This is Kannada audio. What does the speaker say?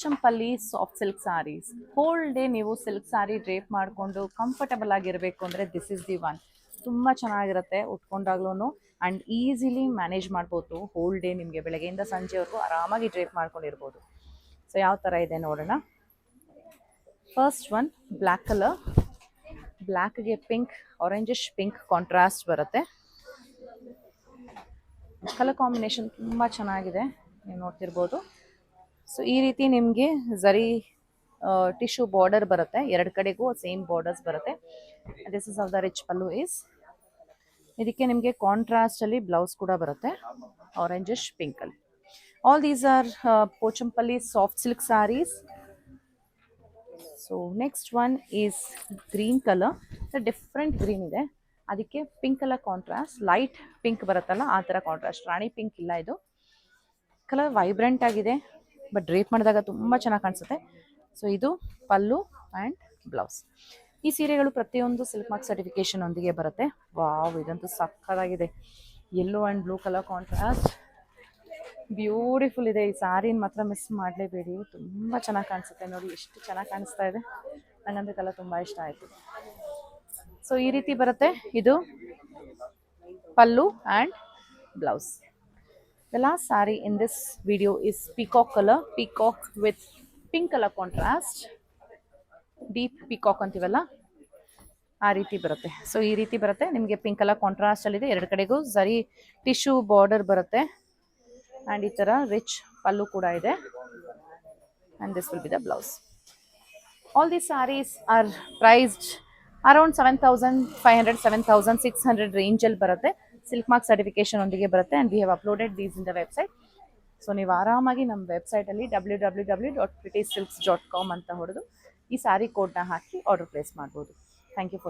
ಚಂಪಲ್ಲಿ soft silk sarees. Whole day ನೀವು ಸಿಲ್ಕ್ ಸಾರಿ ಡ್ರೇಪ್ ಮಾಡಿಕೊಂಡು ಕಂಫರ್ಟಬಲ್ ಆಗಿರಬೇಕು ಅಂದರೆ ದಿಸ್ ಇಸ್ ದಿ ಒನ್. ತುಂಬ ಚೆನ್ನಾಗಿರುತ್ತೆ ಉಟ್ಕೊಂಡಾಗ್ಲೂ ಆ್ಯಂಡ್ ಈಸಿಲಿ ಮ್ಯಾನೇಜ್ ಮಾಡ್ಬೋದು. ಹೋಲ್ ಡೇ ನಿಮಗೆ ಬೆಳಗ್ಗೆಯಿಂದ ಸಂಜೆವರೆಗೂ ಆರಾಮಾಗಿ ಡ್ರೇಪ್ ಮಾಡ್ಕೊಂಡಿರ್ಬೋದು. ಸೊ ಯಾವ ಥರ ಇದೆ ನೋಡೋಣ. First one black colour. ಬ್ಲ್ಯಾಕ್ಗೆ ಪಿಂಕ್, ಆರೆಂಜಿಶ್ ಪಿಂಕ್ ಕಾಂಟ್ರಾಸ್ಟ್ ಬರುತ್ತೆ. ಕಲರ್ ಕಾಂಬಿನೇಷನ್ ತುಂಬ ಚೆನ್ನಾಗಿದೆ, ನೀವು ನೋಡ್ತಿರ್ಬೋದು. ಸೊ ಈ ರೀತಿ ನಿಮಗೆ ಝರಿ ಟಿಶ್ಯೂ ಬಾರ್ಡರ್ ಬರುತ್ತೆ, ಎರಡು ಕಡೆಗೂ ಸೇಮ್ ಬಾರ್ಡರ್ಸ್ ಬರುತ್ತೆ. This is of the rich pallu is. ಇದಕ್ಕೆ ನಿಮಗೆ ಕಾಂಟ್ರಾಸ್ಟಲ್ಲಿ ಬ್ಲೌಸ್ ಕೂಡ ಬರುತ್ತೆ, ಆರೆಂಜಿಶ್ ಪಿಂಕಲ್ಲಿ. All these are Pochampally soft silk sarees. So next one is green colour. Different green ಇದೆ, ಅದಕ್ಕೆ pink colour contrast, light pink ಬರುತ್ತಲ್ಲ ಆ ಥರ ಕಾಂಟ್ರಾಸ್ಟ್. ರಾಣಿ ಪಿಂಕ್ ಇಲ್ಲ ಇದು. ಕಲರ್ ವೈಬ್ರೆಂಟ್ ಆಗಿದೆ, ಬಟ್ ಡ್ರೇಪ್ ಮಾಡಿದಾಗ ತುಂಬ ಚೆನ್ನಾಗಿ ಕಾಣಿಸುತ್ತೆ. ಸೊ ಇದು ಪಲ್ಲು ಆ್ಯಂಡ್ ಬ್ಲೌಸ್. ಈ ಸೀರೆಗಳು ಪ್ರತಿಯೊಂದು ಸಿಲ್ಕ್ ಮಾರ್ಕ್ ಸರ್ಟಿಫಿಕೇಷನ್ ಒಂದಿಗೆ ಬರುತ್ತೆ. ವಾವ್, ಇದಂತೂ ಸಕ್ಕತ್ತಾಗಿದೆ. Yellow and blue colour contrast beautiful ಇದೆ. ಈ ಸಾರಿನ ಮಾತ್ರ ಮಿಸ್ ಮಾಡಲೇಬೇಡಿ, ತುಂಬ ಚೆನ್ನಾಗಿ ಕಾಣಿಸುತ್ತೆ. ನೋಡಿ ಎಷ್ಟು ಚೆನ್ನಾಗಿ ಕಾಣಿಸ್ತಾ ಇದೆ, ನನಗಂತೂ ಕಲರ್ ತುಂಬ ಇಷ್ಟ ಆಯಿತು. ಸೊ ಈ ರೀತಿ ಬರುತ್ತೆ, ಇದು pallu and blouse. The last saree in this video is peacock color, peacock with pink color contrast. Deep peacock ಅಂತೀವಲ್ಲ ಆ ರೀತಿ ಬರುತ್ತೆ. ಸೊ ಈ ರೀತಿ ಬರುತ್ತೆ ನಿಮಗೆ, ಪಿಂಕ್ ಕಲರ್ ಕಾಂಟ್ರಾಸ್ಟ್ ಅಲ್ಲಿ ಇದೆ, ಎರಡು ಕಡೆಗೂ ಝರಿ ಟಿಶ್ಯೂ ಬಾರ್ಡರ್ ಬರುತ್ತೆ ಆ್ಯಂಡ್ ಈ ಥರ ರಿಚ್ ಪಲ್ಲು ಕೂಡ ಇದೆ. And this will be the blouse. All these sarees are priced around 7,500 7,600 ರೇಂಜಲ್ಲಿ ಬರುತ್ತೆ. ಸಿಲ್ಕ್ ಮಾರ್ಕ್ ಸರ್ಟಿಫಿಕೇಶನ್ ಒಂದಿಗೆ ಬರುತ್ತೆ. And we have uploaded these in the website. So ನೀವು ಆರಾಮಾಗಿ ನಮ್ಮ ವೆಬ್ಸೈಟಲ್ಲಿ www.prettysilks.com ಅಂತ ಹೊಡೆದು ಈ ಸಾರಿ ಕೋಡ್ನ ಹಾಕಿ ಆರ್ಡರ್ ಪ್ಲೇಸ್ ಮಾಡ್ಬೋದು. Thank you for